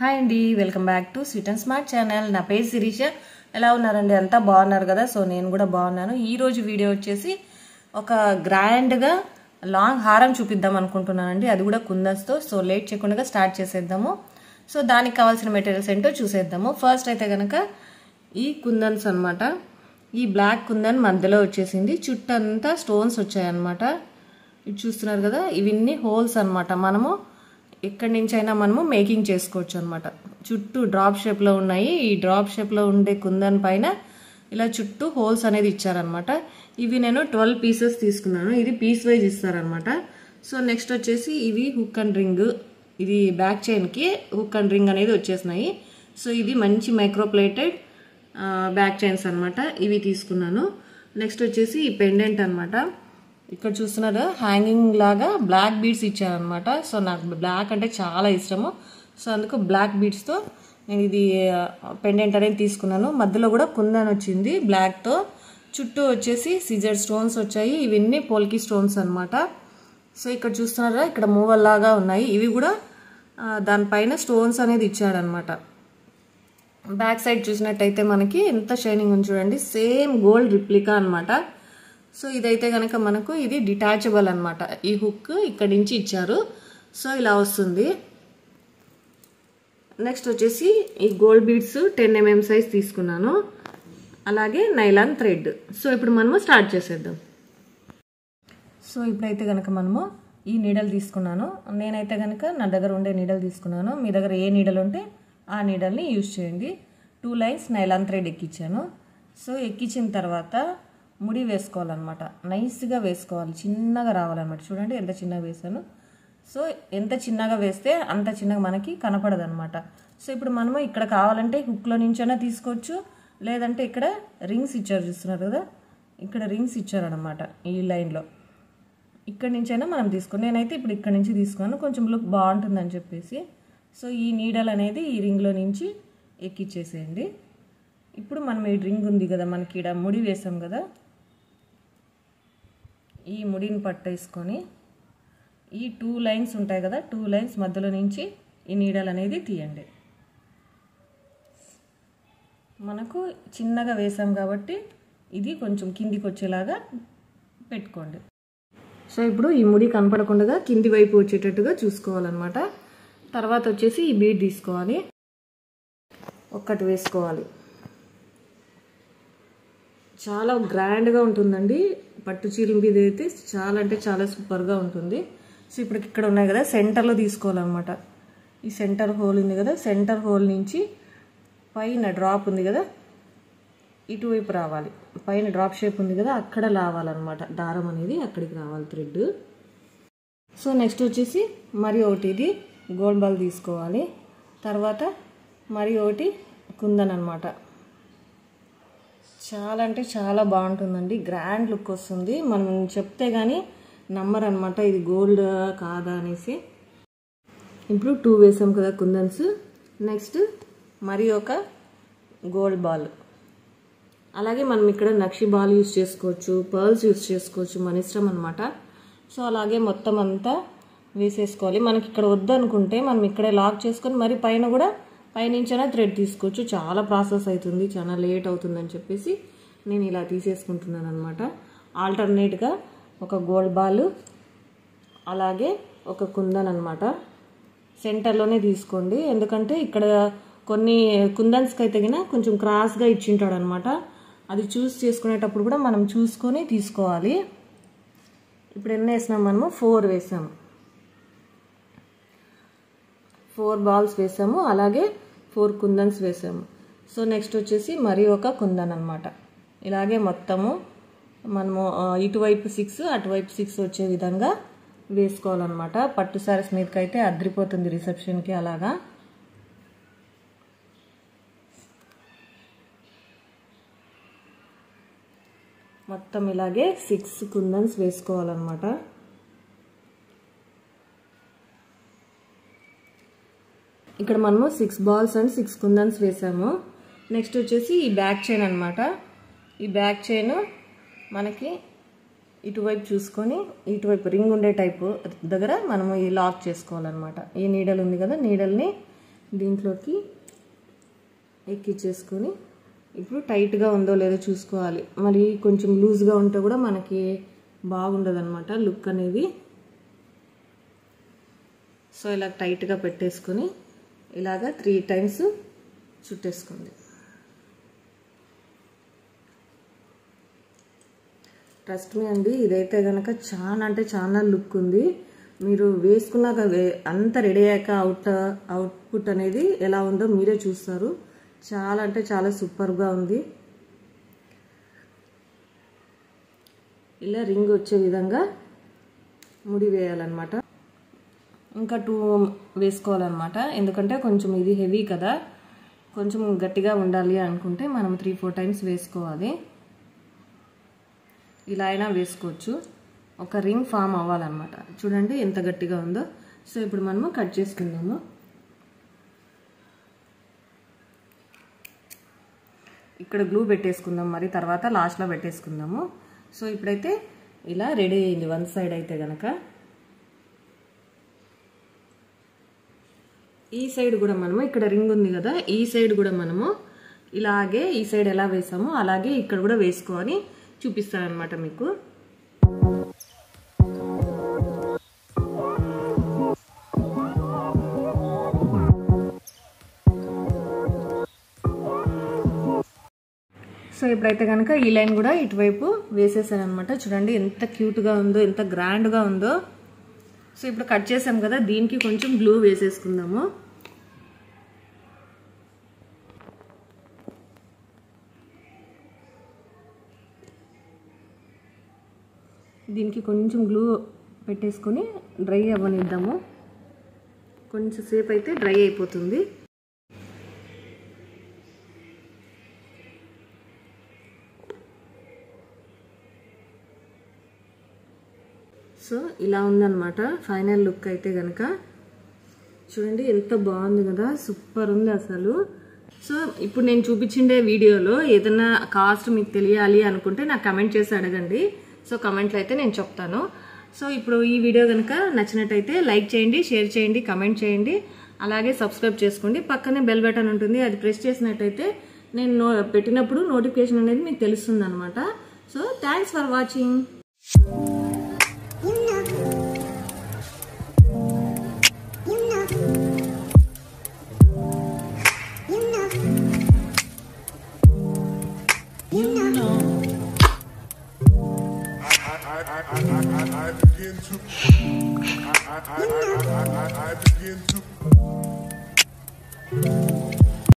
Hi అండి, welcome back to sweet and smart channel. నా పేరు శిరీష. ఎలా ఉన్నారండి? అంతా బాగున్నారు కదా? సో నేను కూడా బాగున్నాను. ఈరోజు వీడియో వచ్చేసి ఒక గ్రాండ్గా లాంగ్ హారం చూపిద్దాం అనుకుంటున్నానండి, అది కూడా కుందన్స్తో. సో లేట్ చేయకుండా స్టార్ట్ చేసేద్దాము. సో దానికి కావాల్సిన మెటీరియల్స్ ఏంటో చూసేద్దాము. ఫస్ట్ అయితే కనుక ఈ కుందన్స్ అనమాట. ఈ బ్లాక్ కుందన్ మధ్యలో వచ్చేసింది, చుట్టంతా స్టోన్స్ వచ్చాయన్నమాట. ఇది చూస్తున్నారు కదా, ఇవన్నీ హోల్స్ అనమాట. మనము ఎక్కడి నుంచి అయినా మనము మేకింగ్ చేసుకోవచ్చు అనమాట. చుట్టూ డ్రాప్ షేప్లో ఉన్నాయి. ఈ డ్రాప్ షేప్లో ఉండే కుందన్ పైన ఇలా చుట్టూ హోల్స్ అనేది ఇచ్చారనమాట. ఇవి నేను 12 పీసెస్ తీసుకున్నాను. ఇది పీస్ వైజ్ ఇస్తారనమాట. సో నెక్స్ట్ వచ్చేసి ఇవి హుక్ అండ్ రింగ్. ఇది బ్యాక్ చైన్కి హుక్ అండ్ రింగ్ అనేది వచ్చేసినాయి. సో ఇది మంచి మైక్రోప్లేటెడ్ బ్యాక్ చైన్స్ అనమాట. ఇవి తీసుకున్నాను. నెక్స్ట్ వచ్చేసి ఈ పెండెంట్ అనమాట. ఇక్కడ చూస్తున్నారు, హ్యాంగింగ్ లాగా బ్లాక్ బీడ్స్ ఇచ్చారనమాట. సో నాకు బ్లాక్ అంటే చాలా ఇష్టము. సో అందుకు బ్లాక్ బీడ్స్తో నేను ఇది పెండెంట్ అనేది తీసుకున్నాను. మధ్యలో కూడా కుందన్ వచ్చింది బ్లాక్తో. చుట్టూ వచ్చేసి సిజర్ స్టోన్స్ వచ్చాయి. ఇవన్నీ పోల్కి స్టోన్స్ అనమాట. సో ఇక్కడ చూస్తున్నారా, ఇక్కడ మూవల్ లాగా ఉన్నాయి. ఇవి కూడా దానిపైన స్టోన్స్ అనేది ఇచ్చాడనమాట. బ్యాక్ సైడ్ చూసినట్టయితే మనకి ఎంత షైనింగ్ ఉంది చూడండి, సేమ్ గోల్డ్ రిప్లికా అనమాట. సో ఇదైతే కనుక మనకు ఇది డిటాచబుల్ అనమాట. ఈ హుక్ ఇక్కడి నుంచి ఇచ్చారు. సో ఇలా వస్తుంది. నెక్స్ట్ వచ్చేసి ఈ గోల్డ్ బీడ్స్ 10 mm సైజ్ తీసుకున్నాను. అలాగే నైలాన్ థ్రెడ్. సో ఇప్పుడు మనము స్టార్ట్ చేసేద్దాం. సో ఇప్పుడైతే కనుక మనము ఈ నీడల్ తీసుకున్నాను. నేనైతే కనుక నా దగ్గర ఉండే నీడల్ తీసుకున్నాను. మీ దగ్గర ఏ నీడల్ ఉంటే ఆ నీడల్ని యూజ్ చేయండి. 2 లైన్స్ నైలాన్ థ్రెడ్ ఎక్కించాను. సో ఎక్కించిన తర్వాత ముడి వేసుకోవాలన్నమాట. నైస్గా వేసుకోవాలి, చిన్నగా రావాలన్నమాట. చూడండి ఎంత చిన్నగా వేసాను. సో ఎంత చిన్నగా వేస్తే అంత చిన్నగా మనకి కనపడదు అనమాట. సో ఇప్పుడు మనము ఇక్కడ కావాలంటే హుక్లో నుంచైనా తీసుకోవచ్చు, లేదంటే ఇక్కడ రింగ్స్ ఇచ్చారు చూస్తున్నారు కదా, ఇక్కడ రింగ్స్ ఇచ్చారనమాట. ఈ లైన్లో ఇక్కడ నుంచైనా మనం తీసుకోండి. నేనైతే ఇప్పుడు ఇక్కడ నుంచి తీసుకున్నాను, కొంచెం లుక్ బాగుంటుందని చెప్పేసి. సో ఈ నీడల్ అనేది ఈ రింగ్లో నుంచి ఎక్కిచ్చేసేయండి. ఇప్పుడు మనం ఈ రింగ్ ఉంది కదా, మనకి ఇక్కడ ముడి వేసాం కదా, ఈ ముడిని పట్టేసుకొని ఈ 2 లైన్స్ ఉంటాయి కదా, 2 లైన్స్ మధ్యలో నుంచి ఈ నీడల్ అనేది తీయండి. మనకు చిన్నగా వేసాం కాబట్టి ఇది కొంచెం కిందికి వచ్చేలాగా పెట్టుకోండి. సో ఇప్పుడు ఈ ముడి కనపడకుండా కింది వైపు వచ్చేటట్టుగా చూసుకోవాలన్నమాట. తర్వాత వచ్చేసి ఈ బీడ్ తీసుకోవాలి, ఒక్కటి వేసుకోవాలి. చాలా గ్రాండ్గా ఉంటుందండి. పట్టు చీర మీద అయితే చాలా అంటే చాలా సూపర్గా ఉంటుంది. సో ఇప్పుడు ఇక్కడ ఉన్నాయి కదా, సెంటర్లో తీసుకోవాలన్నమాట. ఈ సెంటర్ హోల్ ఉంది కదా, సెంటర్ హోల్ నుంచి పైన డ్రాప్ ఉంది కదా, ఇటువైపు రావాలి. పైన డ్రాప్ షేప్ ఉంది కదా, అక్కడ లావాలన్నమాట. దారం అనేది అక్కడికి రావాలి, థ్రెడ్. సో నెక్స్ట్ వచ్చేసి మరి ఒకటి ఇది గోల్డ్ బాల్ తీసుకోవాలి. తర్వాత మరి ఒకటి కుందన్ అనమాట. చాలా అంటే చాలా బాగుంటుందండి, గ్రాండ్ లుక్ వస్తుంది. మనం చెప్తే కానీ నమ్మరు అనమాట ఇది గోల్డ్ కాదా అనేసి. ఇప్పుడు 2 వేసాం కదా కుందన్స్. నెక్స్ట్ మరి ఒక గోల్డ్ బాల్. అలాగే మనం ఇక్కడ నక్షి బాల్ యూజ్ చేసుకోవచ్చు, పర్ల్స్ యూజ్ చేసుకోవచ్చు, మన ఇష్టం అనమాట. సో అలాగే మొత్తం అంతా వేసేసుకోవాలి. మనకి ఇక్కడ వద్దనుకుంటే మనం ఇక్కడే లాక్ చేసుకొని మరి పైన కూడా పైనుంచైనా థ్రెడ్ తీసుకోవచ్చు. చాలా ప్రాసెస్ అవుతుంది, చాలా లేట్ అవుతుందని చెప్పేసి నేను ఇలా తీసేసుకుంటున్నాను అనమాట. ఆల్టర్నేట్గా ఒక గోల్డ్ బాల్ అలాగే ఒక కుందన్ అనమాట సెంటర్లోనే తీసుకోండి. ఎందుకంటే ఇక్కడ కొన్ని కుందన్స్కి అయితే గిన కొంచెం క్రాస్గా ఇచ్చింటాడు అనమాట. అది చూస్ చేసుకునేటప్పుడు కూడా మనం చూసుకొని తీసుకోవాలి. ఇప్పుడు ఎన్ని వేసినాం మనము? 4 వేసాము. 4 బాల్స్ వేసాము, అలాగే 4 కుందన్స్ వేసాము. సో నెక్స్ట్ వచ్చేసి మరి ఒక కుందన్ అనమాట. ఇలాగే మొత్తము మనము ఇటువైపు 6 అటువైపు 6 వచ్చే విధంగా వేసుకోవాలన్నమాట. పట్టు సారీస్ మీదకి అయితే అద్రిపోతుంది రిసెప్షన్కి. అలాగా మొత్తం ఇలాగే 6 కుందన్స్ వేసుకోవాలన్నమాట. ఇక్కడ మనము 6 బాల్స్ అండ్ 6 కుందన్స్ వేసాము. నెక్స్ట్ వచ్చేసి ఈ బ్యాక్ చైన్ అనమాట. ఈ బ్యాక్ చైన్ మనకి ఇటువైపు చూసుకొని ఇటువైపు రింగ్ ఉండే టైపు దగ్గర మనము ఈ లాక్ చేసుకోవాలన్నమాట. ఈ నీడల్ ఉంది కదా, నీడల్ని దీంట్లోకి ఎక్కించేసుకొని ఇప్పుడు టైట్గా ఉందో లేదో చూసుకోవాలి. మరి కొంచెం లూజ్గా ఉంటే కూడా మనకి బాగుండదు అనమాట లుక్ అనేది. సో ఇలా టైట్గా పెట్టేసుకొని ఇలాగా 3 టైమ్స్ చుట్టేసుకోండి. ట్రస్ట్ మీ అండి, ఇదైతే కనుక చాలా అంటే చాలా లుక్ ఉంది. మీరు వేసుకున్నాక అంతా రెడీ అయ్యాక అవుట్పుట్ అనేది ఎలా ఉందో మీరే చూస్తారు. చాలా అంటే చాలా సూపర్గా ఉంది. ఇలా రింగ్ వచ్చే విధంగా ముడి వేయాలన్నమాట. ఇంకా 2 వేసుకోవాలన్నమాట. ఎందుకంటే కొంచెం ఇది హెవీ కదా, కొంచెం గట్టిగా ఉండాలి అనుకుంటే మనం 3-4 టైమ్స్ వేసుకోవాలి. ఇలా అయినా వేసుకోవచ్చు. ఒక రింగ్ ఫామ్ అవ్వాలన్నమాట. చూడండి ఎంత గట్టిగా ఉందో. సో ఇప్పుడు మనము కట్ చేసుకుందాము. ఇక్కడ గ్లూ పెట్టేసుకుందాం, మరి తర్వాత లాస్ట్లో పెట్టేసుకుందాము. సో ఇప్పుడైతే ఇలా రెడీ అయింది వన్ సైడ్ అయితే గనక. ఈ సైడ్ కూడా మనము ఇక్కడ రింగ్ ఉంది కదా, ఈ సైడ్ కూడా మనము ఇలాగే ఈ సైడ్ ఎలా వేసామో అలాగే ఇక్కడ కూడా వేసుకొని చూపిస్తానన్నమాట మీకు. సో ఇప్పుడైతే కనుక ఈ లైన్ కూడా ఇటువైపు వేసేసాను అనమాట. చూడండి ఎంత క్యూట్గా ఉందో, ఎంత గ్రాండ్గా ఉందో. సో ఇప్పుడు కట్ చేసాం కదా, దీనికి కొంచెం గ్లూ వేసేసుకుందాము. దీనికి కొంచెం గ్లూ పెట్టేసుకొని డ్రై అవ్వనిద్దాము. కొంచెం సేపు అయితే డ్రై అయిపోతుంది. సో ఇలా ఉందన్నమాట ఫైనల్ లుక్ అయితే కనుక. చూడండి ఎంత బాగుంది కదా, సూపర్ ఉంది అసలు. సో ఇప్పుడు నేను చూపించిండే వీడియోలో ఏదైనా కాస్ట్ మీకు తెలియాలి అనుకుంటే నాకు కమెంట్ చేసి అడగండి. సో కమెంట్లో అయితే నేను చెప్తాను. సో ఇప్పుడు ఈ వీడియో కనుక నచ్చినట్టయితే లైక్ చేయండి, షేర్ చేయండి, కమెంట్ చేయండి, అలాగే సబ్స్క్రైబ్ చేసుకోండి. పక్కనే బెల్ బటన్ ఉంటుంది, అది ప్రెస్ చేసినట్టయితే నేను పెట్టినప్పుడు నోటిఫికేషన్ అనేది మీకు తెలుస్తుంది అనమాట. So thanks for watching. I begin to